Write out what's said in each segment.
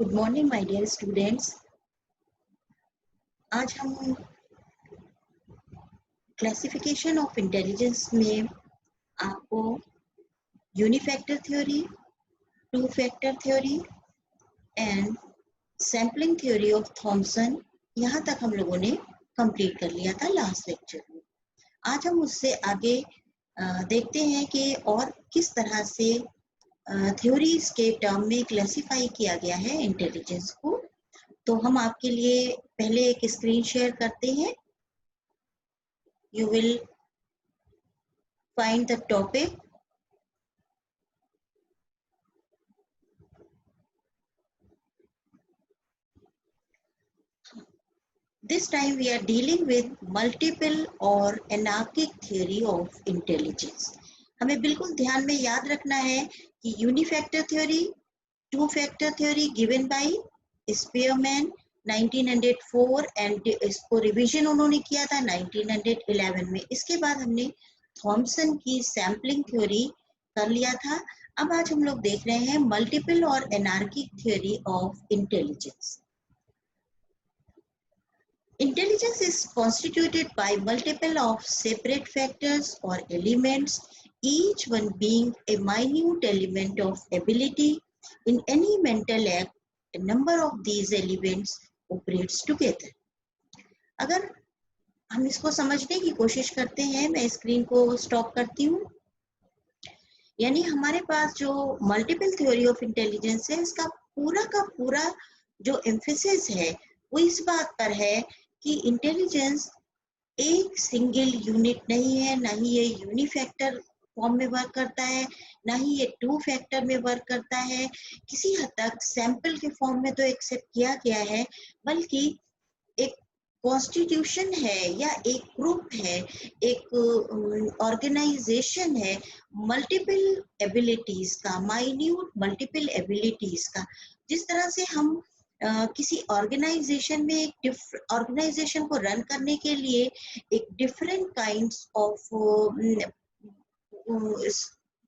Good morning my dear students. आज हम classification of intelligence में आपको unifactor theory, two factor theory and sampling theory of Thomson यहाँ तक हम लोगों ने कंप्लीट कर लिया था लास्ट लेक्चर में। आज हम उससे आगे देखते हैं कि और किस तरह से थ्योरीज के टर्म में क्लासिफाई किया गया है इंटेलिजेंस को। तो हम आपके लिए पहले एक स्क्रीन शेयर करते हैं। You will find the topic. This time we are dealing with multiple or anarchic theory of intelligence. हमें बिल्कुल ध्यान में याद रखना है कि unifactor theory, two factor theory given by Spearman 1904 and इसको रिवीजन उन्होंने किया था 1911 में। इसके बाद हमने थॉमसन की सैम्पलिंग थ्योरी कर लिया था। अब आज हम लोग देख रहे हैं मल्टीपल और anarchic theory of intelligence. Intelligence is constituted by multiple of separate factors or elements, each one being a minute element of ability. In any mental act, a number of these elements operates together. अगर हम इसको समझने की कोशिश करते हैं, मैं screen को स्टॉप करती हूँ। यानी हमारे पास जो मल्टीपल थ्योरी ऑफ इंटेलिजेंस है, इसका पूरा का पूरा जो एम्फेसिस है वो इस बात पर है कि इंटेलिजेंस एक सिंगल यूनिट नहीं है, ना ही ये यूनिफैक्टर फॉर्म में वर्क करता है, ना ही ये टू फैक्टर में वर्क करता है। किसी हद तक सैंपल के फॉर्म में तो एक्सेप्ट किया गया है, बल्कि एक कॉन्स्टिट्यूशन है या एक ग्रुप है, एक ऑर्गेनाइजेशन है मल्टीपल एबिलिटीज का, माइन्यूट मल्टीपल एबिलिटीज का। जिस तरह से हम किसी ऑर्गेनाइजेशन में एक ऑर्गेनाइजेशन को रन करने के लिए एक डिफरेंट काइंड्स ऑफ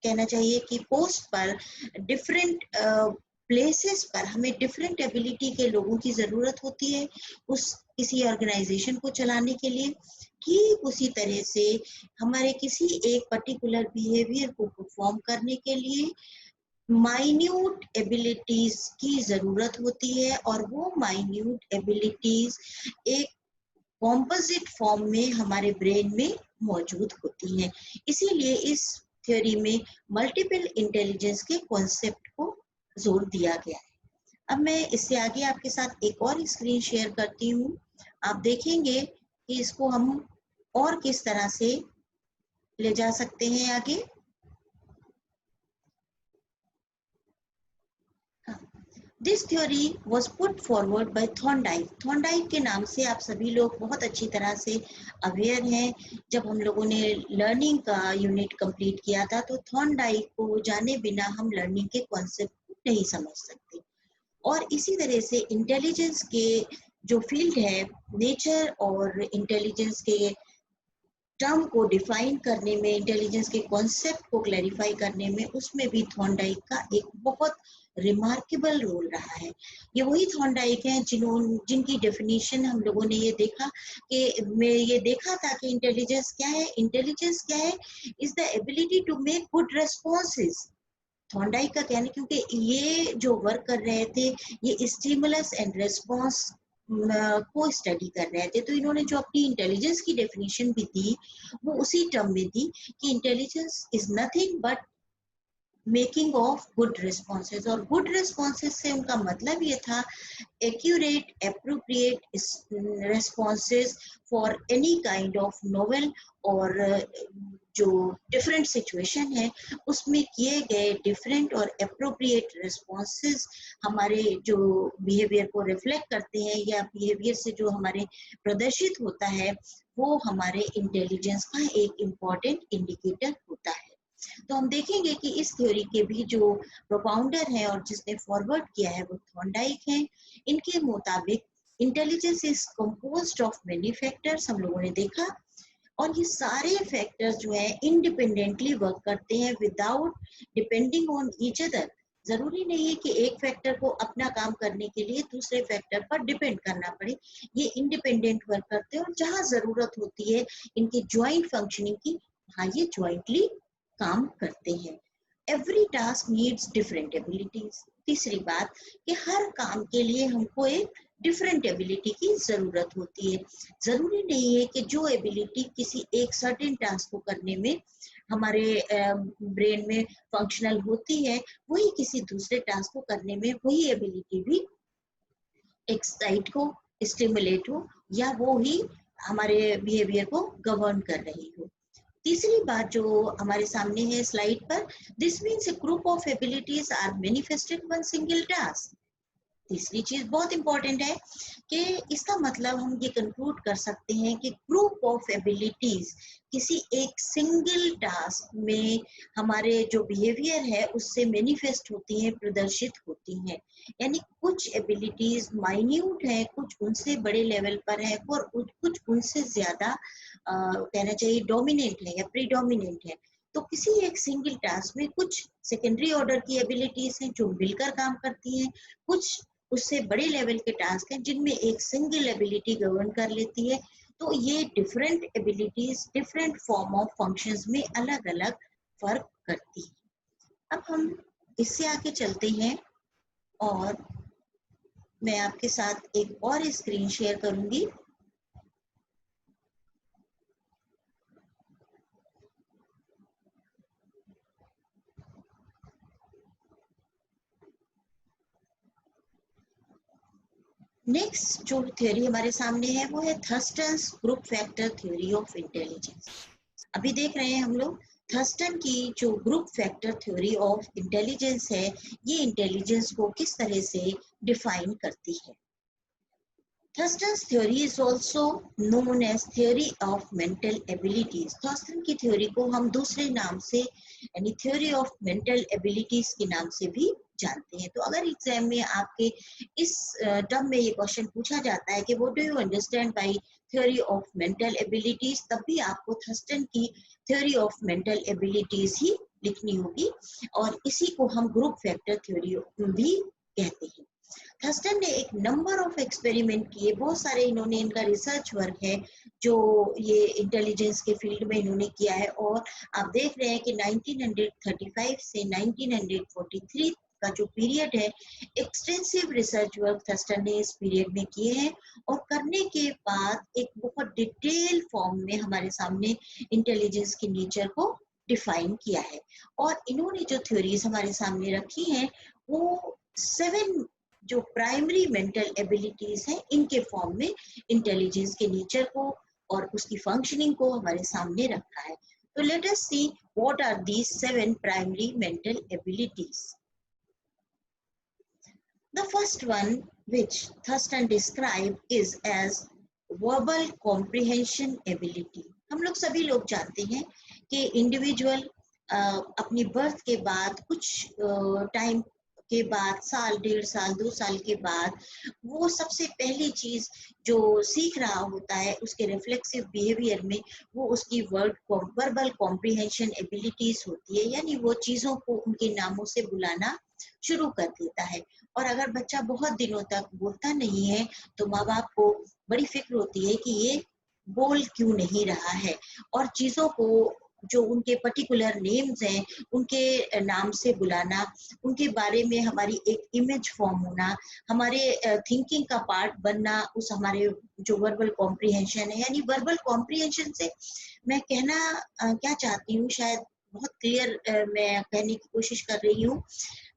कहना चाहिए कि पोस्ट पर डिफरेंट प्लेसेस पर हमें डिफरेंट एबिलिटी के लोगों की जरूरत होती है उस किसी ऑर्गेनाइजेशन को चलाने के लिए। ठीक उसी तरह से हमारे किसी एक पर्टिकुलर बिहेवियर को परफॉर्म करने के लिए माइन्यूट एबिलिटीज की जरूरत होती है, और वो माइन्यूट एबिलिटीज एक कॉम्पोजिट फॉर्म में हमारे ब्रेन में मौजूद होती हैं। इसीलिए इस थ्योरी में मल्टीपल इंटेलिजेंस के कॉन्सेप्ट को जोर दिया गया है। अब मैं इससे आगे आपके साथ एक और स्क्रीन शेयर करती हूँ। आप देखेंगे कि इसको हम और किस तरह से ले जा सकते हैं आगे। This theory was put forward bye Thorndike. Thorndike के नाम से आप सभी लोग बहुत अच्छी तरह से अवेयर हैं। जब हम लोगों ने लर्निंग का यूनिट कंप्लीट किया था तो थॉर्नडाइक को जाने बिना हम लर्निंग के कॉन्सेप्ट को नहीं समझ सकते। और इसी तरह से इंटेलिजेंस के जो फील्ड है, नेचर और इंटेलिजेंस के टर्म को डिफाइन करने में, इंटेलिजेंस के कॉन्सेप्ट को क्लैरिफाई करने में, उसमें भी थॉर्नडाइक का एक बहुत रिमार्केबल रोल रहा है। ये वही थॉर्नडाइक हैं जिनकी डेफिनेशन हम लोगों ने ये देखा कि मैं ये देखा था कि इंटेलिजेंस क्या है। इंटेलिजेंस क्या है? Is the ability to make good responses. Thorndike का कहना, क्योंकि ये जो वर्क कर रहे थे ये स्टिमुलस एंड रेस्पॉन्स को स्टडी कर रहे थे, तो इन्होंने जो अपनी इंटेलिजेंस की डेफिनेशन भी दी वो उसी टर्म में दी कि intelligence is nothing but making of good responses. और गुड रेस्पॉन्सेज से उनका मतलब ये था accurate appropriate responses for any kind of novel और जो डिफरेंट सिचुएशन है उसमें किए गए डिफरेंट और एप्रोप्रिएट रेस्पॉन्सेज हमारे जो बिहेवियर को रिफ्लेक्ट करते हैं या बिहेवियर से जो हमारे प्रदर्शित होता है वो हमारे इंटेलिजेंस का एक इम्पॉर्टेंट इंडिकेटर होता है। तो हम देखेंगे कि इस थ्योरी के भी जो प्रोपाउंडर हैं और जिसने फॉरवर्ड किया है वो थॉर्नडाइक हैं। इनके मुताबिक intelligence is composed of many factors, हम लोगों ने देखा, और ये सारे फैक्टर्स जो है इंडिपेंडेंटली वर्क करते हैं without depending on each other. जरूरी नहीं है कि एक फैक्टर को अपना काम करने के लिए दूसरे फैक्टर पर डिपेंड करना पड़े। ये इंडिपेंडेंट वर्क करते हैं और जहां जरूरत होती है इनकी ज्वाइंट फंक्शनिंग की, हाँ ये ज्वाइंटली काम करते हैं। Every task needs different abilities. तीसरी बात कि हर काम के लिए हमको एक डिफरेंट एबिलिटी की जरूरत होती है। जरूरी नहीं है कि जो एबिलिटी किसी एक सर्टेन टास्क को करने में हमारे ब्रेन में फंक्शनल होती है, वही किसी दूसरे टास्क को करने में वही एबिलिटी भी एक्साइट हो, स्टिमुलेट हो, या वो ही हमारे बिहेवियर को गवर्न कर रही हो। तीसरी बात जो हमारे सामने है स्लाइड पर, this means a group of abilities are manifested one single task. तीसरी चीज बहुत इंपॉर्टेंट है कि इसका मतलब हम ये कंक्लूड कर सकते हैं कि ग्रुप ऑफ एबिलिटीज किसी एक सिंगल टास्क में हमारे जो बिहेवियर है उससे मैनिफेस्ट होती हैं, प्रदर्शित होती हैं। यानी कुछ एबिलिटीज माइन्यूट है, कुछ उनसे बड़े लेवल पर है और कुछ उनसे ज्यादा कहना चाहिए डोमिनेंट है या प्रीडोमिनेंट है। तो किसी एक सिंगल टास्क में कुछ सेकेंडरी ऑर्डर की एबिलिटीज हैं जो मिलकर काम करती हैं, कुछ उससे बड़े लेवल के टास्क हैं जिनमें एक सिंगल एबिलिटी गवर्न कर लेती है। तो ये different abilities different form of functions में अलग अलग फर्क करती है। अब हम इससे आगे चलते हैं और मैं आपके साथ एक और स्क्रीन शेयर करूंगी। नेक्स्ट जो थ्योरी हमारे सामने है वो है Thurstone's group factor theory of intelligence. अभी देख रहे हैं हम लोग थर्स्टन की जो group factor theory of intelligence है, ये इंटेलिजेंस को किस तरह से डिफाइन करती है। Thurston's theory is also known as theory of mental abilities. Thurston की थ्योरी को हम दूसरे नाम से यानी theory of mental abilities के नाम से भी जानते हैं। तो अगर एग्जाम में आपके इस टर्म में ये क्वेश्चन पूछा जाता है कि what do you understand by theory of mental abilities, तब भी आपको थर्स्टन की theory of mental abilities ही लिखनी होगी और इसी को हम ग्रुप फैक्टर थ्योरी भी कहते हैं। थर्स्टन ने एक नंबर ऑफ एक्सपेरिमेंट किए, बहुत सारे इन्होंने इनका रिसर्च वर्क है जो ये इंटेलिजेंस के फील्ड में इन्होंने किया है। और आप देख रहे हैं कि 1935 से 1943 का जो पीरियड है, एक्सटेंसिव रिसर्च वर्क थर्स्टन ने इस पीरियड में किए हैं और करने के बाद एक बहुत डिटेल फॉर्म में हमारे सामने इंटेलिजेंस की नेचर को डिफाइन किया है। और इन्होंने जो थ्योरीज हमारे सामने रखी हैं वो 7 जो प्राइमरी मेंटल एबिलिटीज हैं इनके फॉर्म में इंटेलिजेंस के नेचर को और उसकी फंक्शनिंग को हमारे सामने रखा है। तो let us see what are these 7 primary mental abilities. The first one which Thurston described is as verbal comprehension ability. हम लोग सभी लोग जानते हैं कि इंडिविजुअल अपनी बर्थ के बाद कुछ टाइम के बाद, साल, 1.5 साल, 2 साल के बाद वो सबसे पहली चीज जो सीख रहा होता है उसके रिफ्लेक्सिव बिहेवियर में वो उसकी वर्बल कॉम्प्रिहेंशन एबिलिटीज होती है। यानी वो चीजों को उनके नामों से बुलाना शुरू कर देता है। और अगर बच्चा बहुत दिनों तक बोलता नहीं है तो माँ बाप को बड़ी फिक्र होती है कि ये बोल क्यों नहीं रहा है, और चीजों को जो उनके पर्टिकुलर नेम्स हैं उनके नाम से बुलाना, उनके बारे में हमारी एक इमेज फॉर्म होना, हमारे थिंकिंग का पार्ट बनना उस हमारे जो वर्बल कॉम्प्रिहेंशन है। यानी वर्बल कॉम्प्रिहेंशन से मैं कहना क्या चाहती हूँ, शायद बहुत क्लियर मैं कहने की कोशिश कर रही हूँ।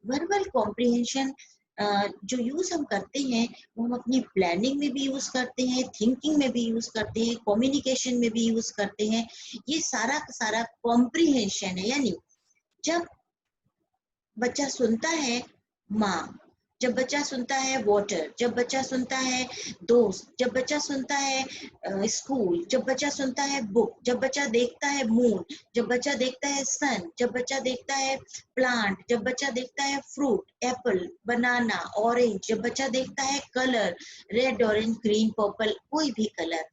वर्बल कॉम्प्रिहेंशन जो यूज हम करते हैं वो हम अपनी प्लानिंग में भी यूज करते हैं, थिंकिंग में भी यूज करते हैं, कम्युनिकेशन में भी यूज करते हैं। ये सारा का सारा कॉम्प्रिहेंशन है। यानी जब बच्चा सुनता है माँ, जब बच्चा सुनता है वाटर, जब बच्चा सुनता है दोस्त, जब बच्चा सुनता है स्कूल, जब बच्चा सुनता है बुक, जब बच्चा देखता है मून, जब बच्चा देखता है सन, जब बच्चा देखता है प्लांट, जब बच्चा देखता है फ्रूट, एप्पल, बनाना, ऑरेंज, जब बच्चा देखता है colour, red, orange, green, purple, कोई भी कलर,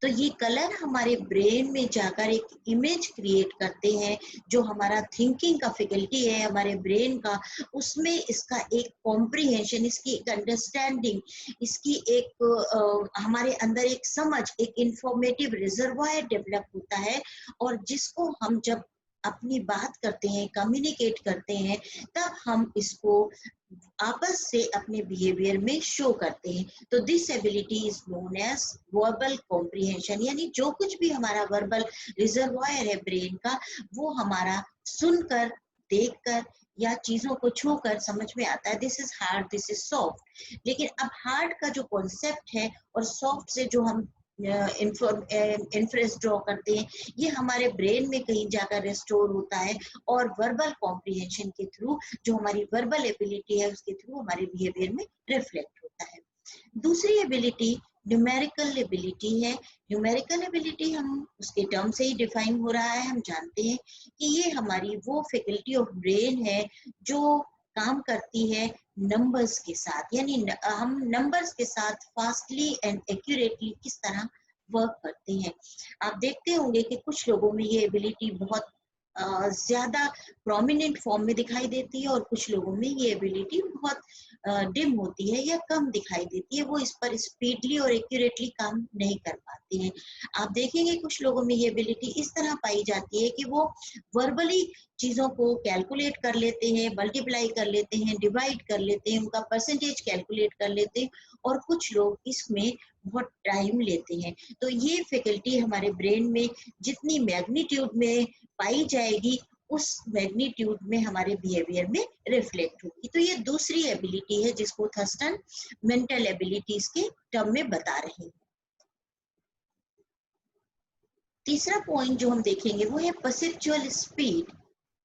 तो ये कलर हमारे ब्रेन में जाकर एक इमेज क्रिएट करते हैं, जो हमारा थिंकिंग का फैकल्टी है हमारे ब्रेन का, उसमें इसका एक कॉम्प्रिहेंशन, इसकी एक अंडरस्टैंडिंग, इसकी एक हमारे अंदर एक समझ, एक इंफॉर्मेटिव रिजर्वायर डेवलप होता है। और जिसको हम जब अपनी बात करते हैं, कम्युनिकेट करते हैं, तब हम इसको आपस से अपने बिहेवियर में शो करते हैं। तो this ability is known as verbal comprehension, यानी जो कुछ भी हमारा वर्बल रिजर्वायर है ब्रेन का, वो हमारा सुनकर, देखकर या चीजों को छूकर समझ में आता है। This is hard, this is soft. लेकिन अब हार्ड का जो कॉन्सेप्ट है और सॉफ्ट से जो हम इन्फ्रेंस ड्रॉ करते हैं, ये हमारे ब्रेन में कहीं जाकर रिस्टोर होता है, और वर्बल कॉम्प्रिहेंशन के थ्रू, जो हमारी वर्बल एबिलिटी है, उसके थ्रू हमारे बिहेवियर में रिफ्लेक्ट होता है। दूसरी एबिलिटी न्यूमेरिकल एबिलिटी है। न्यूमेरिकल एबिलिटी हम उसके टर्म से ही डिफाइन हो रहा है। हम जानते हैं कि ये हमारी वो फैकल्टी ऑफ ब्रेन है जो काम करती है नंबर्स के साथ, यानी हम नंबर्स के साथ फास्टली एंड एक्यूरेटली किस तरह वर्क करते हैं। आप देखते होंगे कि कुछ लोगों में ये एबिलिटी बहुत ज्यादा प्रोमिनेंट फॉर्म में दिखाई देती है, और कुछ लोगों में ये एबिलिटी बहुत डिम होती है या कम दिखाई देती है। वो इस पर स्पीडली और एक्यूरेटली काम नहीं कर पाते हैं। आप देखेंगे कुछ लोगों में ये एबिलिटी इस तरह पाई जाती है कि वो वर्बली चीजों को कैलकुलेट कर लेते हैं, मल्टीप्लाई कर लेते हैं, डिवाइड कर लेते हैं, उनका परसेंटेज कैलकुलेट कर लेते हैं, और कुछ लोग इसमें बहुत टाइम लेते हैं। तो ये फैकल्टी हमारे ब्रेन में जितनी मैग्नीट्यूड में पाई जाएगी, उस मैग्नीट्यूड में हमारे बिहेवियर में रिफ्लेक्ट होगी। तो ये दूसरी एबिलिटी है जिसको थर्स्टन मेंटल एबिलिटीज के टर्म में बता रहे हैं। तीसरा पॉइंट जो हम देखेंगे वो है परसेप्चुअल स्पीड।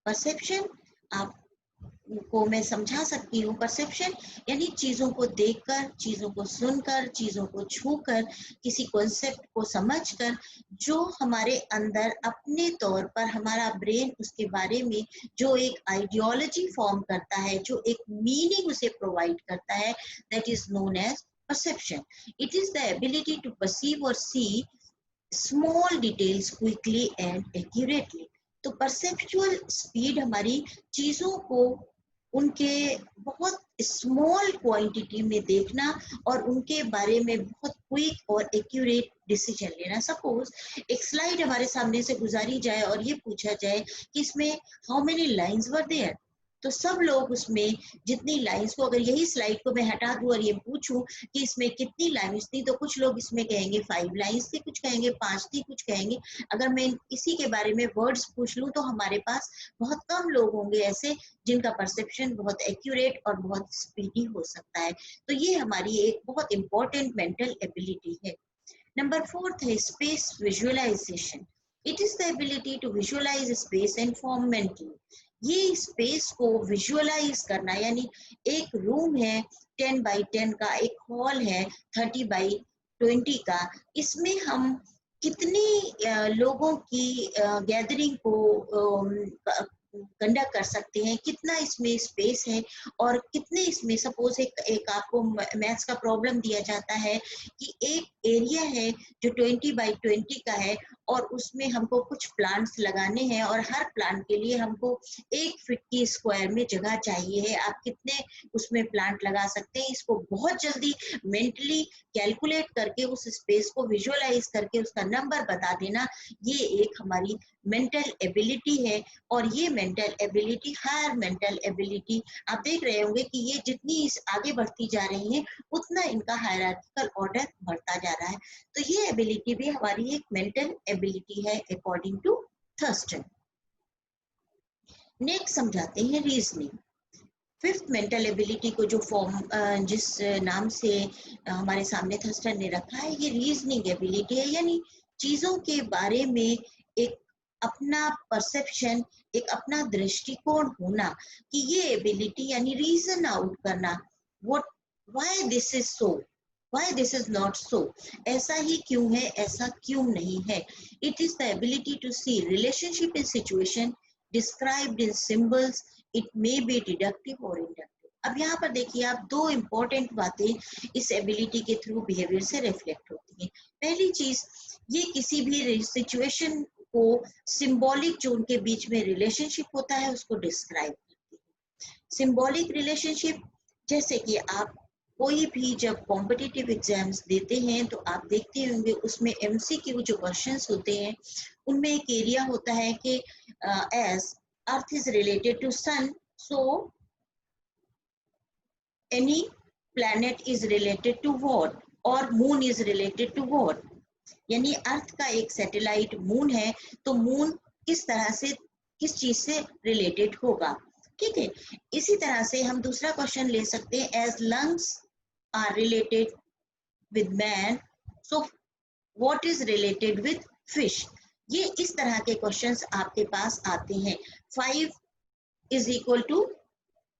परसेप्शन आपको मैं समझा सकती हूँ। परसेप्शन यानी चीजों को देखकर, चीजों को सुनकर, चीजों को छूकर, किसी कॉन्सेप्ट को समझकर, जो हमारे अंदर अपने तौर पर हमारा ब्रेन उसके बारे में जो एक आइडियोलॉजी फॉर्म करता है, जो एक मीनिंग उसे प्रोवाइड करता है, that is known as perception. It is the ability to perceive और see small details quickly and accurately. तो परसेप्चुअल स्पीड हमारी चीजों को उनके बहुत स्मॉल क्वांटिटी में देखना और उनके बारे में बहुत क्विक और एक्यूरेट डिसीजन लेना। सपोज एक स्लाइड हमारे सामने से गुजारी जाए और ये पूछा जाए कि इसमें how many lines were there, तो सब लोग उसमें जितनी लाइंस को, अगर यही स्लाइड को मैं हटा दूं और ये पूछूं कि इसमें कितनी लाइंस थी, तो कुछ लोग इसमें कहेंगे 5 लाइंस थी, कुछ कहेंगे 5 थी, कुछ कहेंगे, अगर मैं इसी के बारे में वर्ड्स पूछ लूं तो हमारे पास बहुत कम लोग होंगे ऐसे जिनका परसेप्शन बहुत एक्यूरेट और बहुत स्पीडी हो सकता है। तो ये हमारी एक बहुत इंपॉर्टेंट मेंटल एबिलिटी है। नंबर 4 है space visualisation. It is the ability to visualise space and form mentally. ये स्पेस को विजुअलाइज करना, यानी एक रूम है 10 बाई 10 का, एक हॉल है 30 बाई 20 का, इसमें हम कितनी लोगों की गैदरिंग को कंडक्ट कर सकते हैं, कितना इसमें स्पेस है, और कितने इसमें, सपोज एक आपको मैथ्स का प्रॉब्लम दिया जाता है कि एक एरिया है जो 20 बाई 20 का है, और उसमें हमको कुछ प्लांट्स लगाने हैं, और हर प्लांट के लिए हमको 1 फीट की स्क्वायर में जगह चाहिए है। आप कितने उसमें प्लांट लगा सकते हैं, इसको बहुत जल्दी मेंटली कैलकुलेट करके उस स्पेस को विजुअलाइज करके उसका नंबर बता देना, ये एक हमारी मेंटल एबिलिटी है। और ये मेंटल एबिलिटी, हर मेंटल एबिलिटी आप देख रहे होंगे कि ये जितनी आगे बढ़ती जा रही है उतना इनका हायरार्किकल ऑर्डर बढ़ता जा रहा है। तो ये एबिलिटी भी हमारी एक मेंटल एबिलिटी है अकॉर्डिंग टू थर्स्टन। नेक्स्ट समझाते हैं रीजनिंग। फिफ्थ मेंटल एबिलिटी को जो फॉर्म जिस नाम से हमारे सामने थर्स्टन ने रखा है, ये रीजनिंग एबिलिटी है, यानी चीजों के बारे में एक अपना परसेप्शन, एक अपना दृष्टिकोण होना, कि ये एबिलिटी यानी रीजन आउट करना, what, why this is so, why this is not so, ऐसा ही क्यों है, ऐसा क्यों नहीं है। It is the ability to see relationship in situation described in symbols, it may be deductive और इंडक्टिव। अब यहाँ पर देखिए आप, दो इंपॉर्टेंट बातें इस एबिलिटी के थ्रू बिहेवियर से रिफ्लेक्ट होती हैं। पहली चीज, ये किसी भी सिचुएशन को सिंबॉलिक जो उनके बीच में रिलेशनशिप होता है उसको डिस्क्राइब करती है। सिंबॉलिक रिलेशनशिप, जैसे कि आप कोई भी जब कॉम्पिटिटिव एग्जाम्स देते हैं तो आप देखते होंगे उसमें एमसीक्यू जो क्वेश्चंस होते हैं उनमें एक एरिया होता है कि as earth is related to sun, so any planet is related to what, और moon is related to what। यानी अर्थ का एक सैटेलाइट मून है तो मून किस तरह से किस चीज से रिलेटेड होगा, ठीक है। इसी तरह से हम दूसरा क्वेश्चन ले सकते हैं, as lungs are related with man, so what is related with fish. ये इस तरह के क्वेश्चंस आपके पास आते हैं। 5 is equal to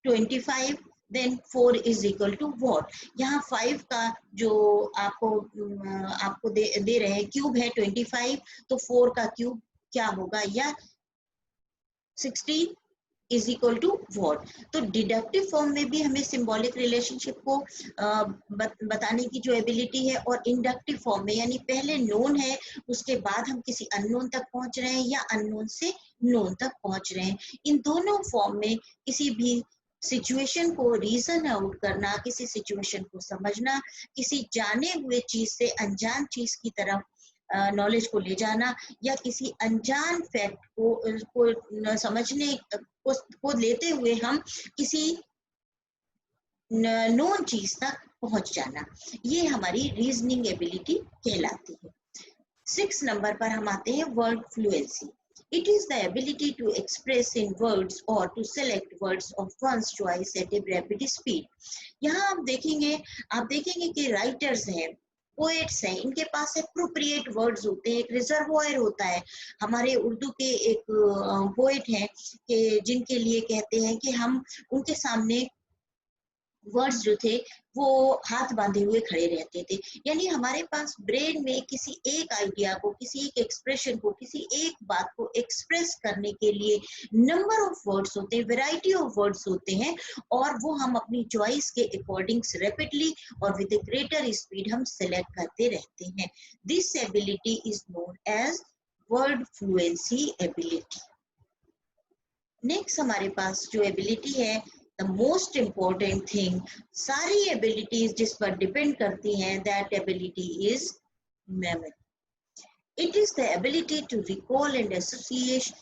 25, then 4 is equal to what. यहाँ 5 का जो आपको दे रहे हैं क्यूब है 25, तो 4 का क्यूब क्या होगा, या 16 इज इक्वल टू वॉट। तो डिडक्टिव फॉर्म में भी हमें सिंबॉलिक रिलेशनशिप को बताने की जो एबिलिटी है, और इंडक्टिव फॉर्म में यानी पहले नोन है उसके बाद हम किसी अननोन तक पहुंच रहे हैं या अननोन से नोन तक पहुंच रहे हैं, इन दोनों फॉर्म में किसी भी सिचुएशन को रीजन आउट करना, किसी सिचुएशन को समझना, किसी जाने हुए चीज से अनजान चीज की तरफ नॉलेज को ले जाना, या किसी अनजान फैक्ट को समझने को लेते हुए हम किसी नोन चीज तक पहुंच जाना, ये हमारी रीजनिंग एबिलिटी कहलाती है। 6 नंबर पर हम आते हैं word fluency. It is the ability to express in words or to select words of one's choice at a rapid speed। यहाँ आप देखेंगे कि राइटर्स हैं, पोएट्स हैं, इनके पास एप्रोप्रिएट वर्ड्स होते हैं, एक रिजर्वॉयर होता है। हमारे उर्दू के एक पोएट हैं कि जिनके लिए कहते हैं कि हम उनके सामने वर्ड्स जो थे वो हाथ बांधे हुए खड़े रहते थे। यानी हमारे पास ब्रेन में किसी एक आइडिया को, किसी एक एक्सप्रेशन को, किसी एक बात को एक्सप्रेस करने के लिए नंबर ऑफ वर्ड्स होते हैं, वैरायटी ऑफ वर्ड्स होते हैं, और वो हम अपनी चॉइस के अकॉर्डिंग रैपिडली और विद ए ग्रेटर स्पीड हम सेलेक्ट करते रहते हैं। This ability is known as word fluency ability. Next हमारे पास जो एबिलिटी है, the most important thing, सारी एबिलिटीज जिस पर डिपेंड करती हैं, that ability is memory। It is the ability to recall and associate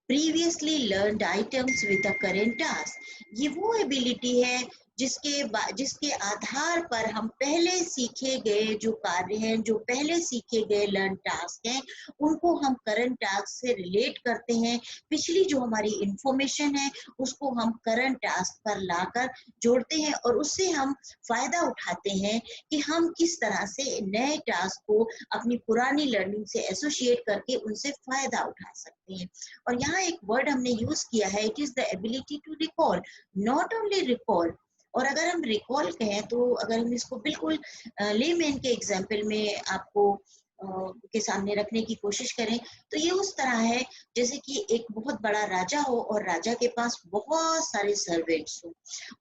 previously learned items with the current task। ये वो एबिलिटी है जिसके आधार पर हम पहले सीखे गए जो कार्य हैं, जो पहले सीखे गए लर्न टास्क हैं, उनको हम करंट टास्क से रिलेट करते हैं। पिछली जो हमारी इंफॉर्मेशन है उसको हम करंट टास्क पर लाकर जोड़ते हैं और उससे हम फायदा उठाते हैं कि हम किस तरह से नए टास्क को अपनी पुरानी लर्निंग से एसोसिएट करके उनसे फायदा उठा सकते हैं। और यहाँ एक वर्ड हमने यूज किया है, it is the ability to recall, not only recall. और अगर हम रिकॉल कहें तो अगर हम इसको बिल्कुल लेमैन के एग्जाम्पल में आपको के सामने रखने की कोशिश करें तो ये उस तरह है जैसे कि एक बहुत बड़ा राजा हो और राजा के पास बहुत सारे सर्वेंट्स हो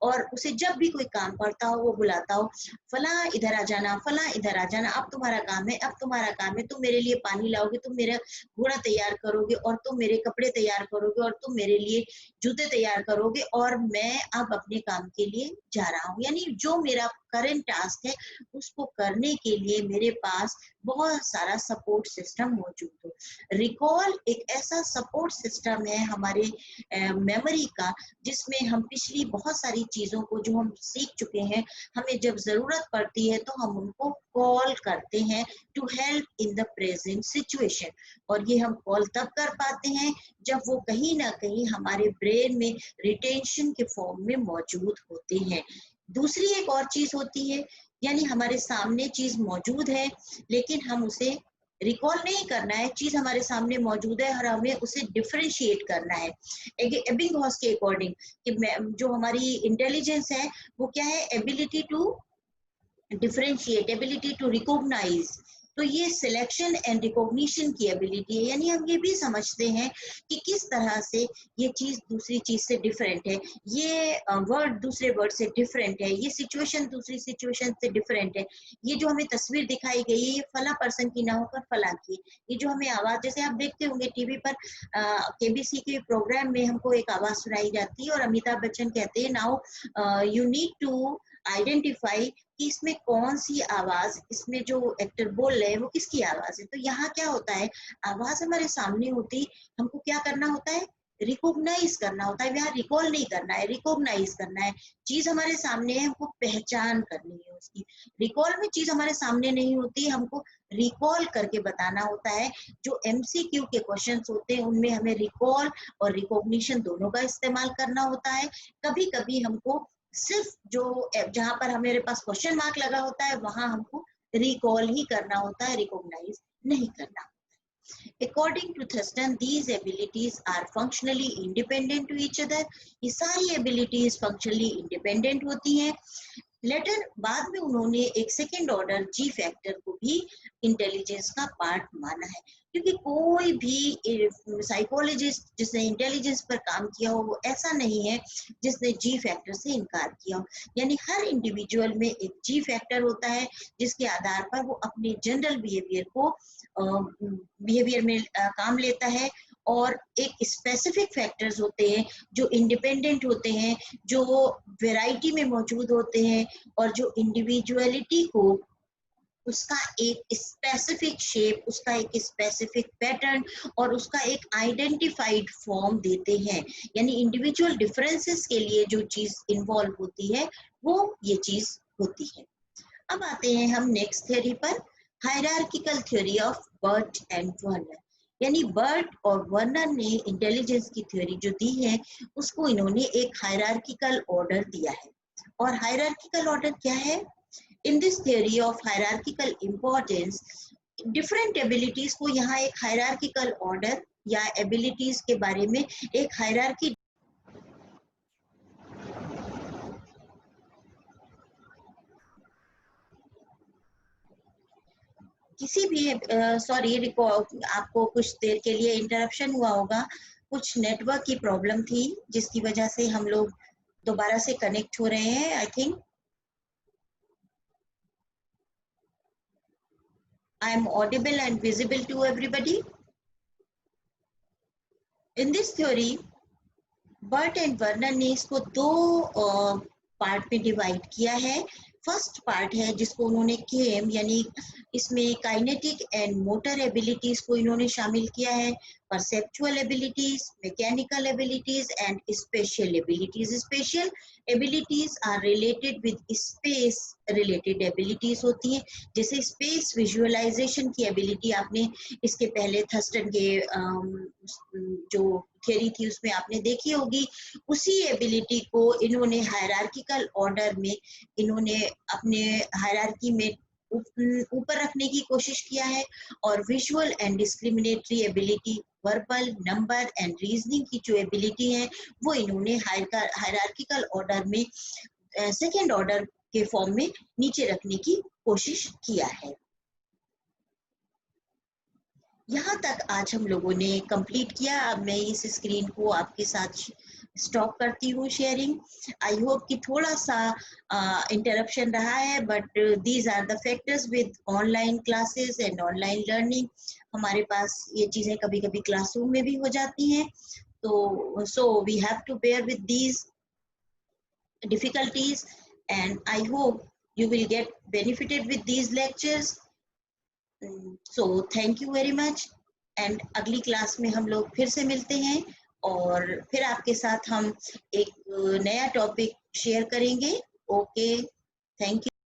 और उसे जब भी कोई काम पड़ता हो वो बुलाता हो, फला इधर आ जाना, फला इधर आ जाना, अब तुम्हारा काम है, अब तुम्हारा काम है, तुम मेरे लिए पानी लाओगे, तुम मेरा घोड़ा तैयार करोगे और तुम मेरे कपड़े तैयार करोगे और तुम मेरे लिए जूते तैयार करोगे और मैं अब अपने काम के लिए जा रहा हूँ। यानी जो मेरा करंट टास्क है उसको करने के लिए मेरे पास बहुत सारा सपोर्ट सिस्टम मौजूद हो। रिकॉल एक ऐसा सपोर्ट सिस्टम है हमारे मेमोरी का जिसमें हम पिछली बहुत सारी चीजों को जो हम सीख चुके हैं, हमें जब जरूरत पड़ती है तो हम उनको कॉल करते हैं to help in the present situation. और ये हम कॉल तब कर पाते हैं जब वो कहीं ना कहीं हमारे ब्रेन में रिटेंशन के फॉर्म में मौजूद होते हैं। दूसरी एक और चीज होती है, यानी हमारे सामने चीज मौजूद है लेकिन हम उसे रिकॉल नहीं करना है, चीज हमारे सामने मौजूद है और हमें उसे डिफरेंशिएट करना है। एबिंगहॉस के अकॉर्डिंग कि जो हमारी इंटेलिजेंस है वो क्या है, ability to differentiate, ability to recognise, तो ये सिलेक्शन एंड रिकॉग्निशन की एबिलिटी है, यानी हम ये भी समझते हैं कि किस तरह से ये चीज दूसरी चीज से डिफरेंट है, ये वर्ड दूसरे वर्ड से डिफरेंट है, ये सिचुएशन दूसरी सिचुएशन से डिफरेंट है, ये जो हमें तस्वीर दिखाई गई है ये फला पर्सन की ना होकर फला की, ये जो हमें आवाज, जैसे आप देखते होंगे टीवी पर केबीसी के प्रोग्राम में हमको एक आवाज सुनाई जाती है और अमिताभ बच्चन कहते हैं now you need to identify कि इसमें कौन सी आवाज, इसमें जो एक्टर बोल रहे हैं वो किसकी आवाज है। तो यहाँ क्या होता है, आवाज हमारे सामने होती, हमको क्या करना होता है, रिकॉग्नाइज करना होता है, यहाँ रिकॉल नहीं करना है, रिकॉग्नाइज करना है। चीज हमारे सामने है, हमको पहचान करनी है उसकी। रिकॉल में चीज हमारे सामने नहीं होती, हमको रिकॉल करके बताना होता है। जो एमसीक्यू के क्वेश्चंस होते हैं उनमें हमें रिकॉल और रिकॉग्निशन दोनों का इस्तेमाल करना होता है। कभी कभी हमको सिर्फ जो जहां पर हमारे पास क्वेश्चन मार्क लगा होता है वहां हमको रिकॉल ही करना होता है, रिकॉग्नाइज नहीं करना। According to Thurston, these abilities are functionally independent to each other. ये सारी abilities functionally independent होती हैं। लेटर बाद में उन्होंने एक सेकेंड ऑर्डर जी फैक्टर को भी इंटेलिजेंस का पार्ट माना है, क्योंकि कोई भी साइकोलॉजिस्ट जिसने इंटेलिजेंस पर काम किया हो वो ऐसा नहीं है जिसने जी फैक्टर से इनकार किया हो। यानी हर इंडिविजुअल में एक जी फैक्टर होता है जिसके आधार पर वो अपने जनरल बिहेवियर में काम लेता है, और एक स्पेसिफिक फैक्टर्स होते हैं जो इंडिपेंडेंट होते हैं, जो वैरायटी में मौजूद होते हैं और जो इंडिविजुअलिटी को उसका एक स्पेसिफिक शेप, उसका एक स्पेसिफिक पैटर्न और उसका एक आइडेंटिफाइड फॉर्म देते हैं। यानी इंडिविजुअल डिफरेंसेस के लिए जो चीज इन्वॉल्व होती है वो ये चीज होती है। अब आते हैं हम नेक्स्ट थ्योरी पर, hierarchical theory of Burt and Vernon. यानी बर्ट और वर्नर ने इंटेलिजेंस की थ्योरी जो दी है उसको इन्होंने एक हायरार्किकल ऑर्डर दिया है। और हायरार्किकल ऑर्डर क्या है? In this theory of hierarchical importance, different abilities को यहाँ एक हायरार्किकल ऑर्डर या एबिलिटीज के बारे में एक हायरार्की, किसी भी सॉरी आपको कुछ देर के लिए इंटरप्शन हुआ होगा, कुछ नेटवर्क की प्रॉब्लम थी जिसकी वजह से हम लोग दोबारा से कनेक्ट हो रहे हैं। I think I am audible and visible to everybody. In this theory, Burt and Vernon ने इसको दो पार्ट में डिवाइड किया है। फर्स्ट पार्ट है जिसको उन्होंने केम, यानी इसमें काइनेटिक एंड मोटर एबिलिटीज को इन्होंने शामिल किया है, perceptual abilities, mechanical abilities and spatial abilities. Spatial abilities are related with space related abilities होती हैं, जैसे स्पेस विजुअलाइजेशन की एबिलिटी आपने इसके पहले थर्स्टन के जो थ्योरी थी उसमें आपने देखी होगी। उसी एबिलिटी को इन्होंने हायरार्किकल ऑर्डर में इन्होंने अपने हायरार्की में ऊपर रखने की कोशिश किया है। और visual and discriminatory ability, verbal, number and reasoning की जो एबिलिटी है वो इन्होंने हायरार्किकल ऑर्डर में सेकेंड ऑर्डर के फॉर्म में नीचे रखने की कोशिश किया है। यहाँ तक आज हम लोगों ने कंप्लीट किया। अब मैं इस स्क्रीन को आपके साथ स्टॉप करती हूँ शेयरिंग। आई होप कि थोड़ा सा इंटरप्शन रहा है, but these are the factors with online classes and online learning. हमारे पास ये चीजें कभी कभी क्लासरूम में भी हो जाती हैं, तो so we have to bear with these difficulties, and I hope you will get benefited with these lectures. So thank you very much, and अगली क्लास में हम लोग फिर से मिलते हैं और फिर आपके साथ हम एक नया टॉपिक शेयर करेंगे। Okay, thank you.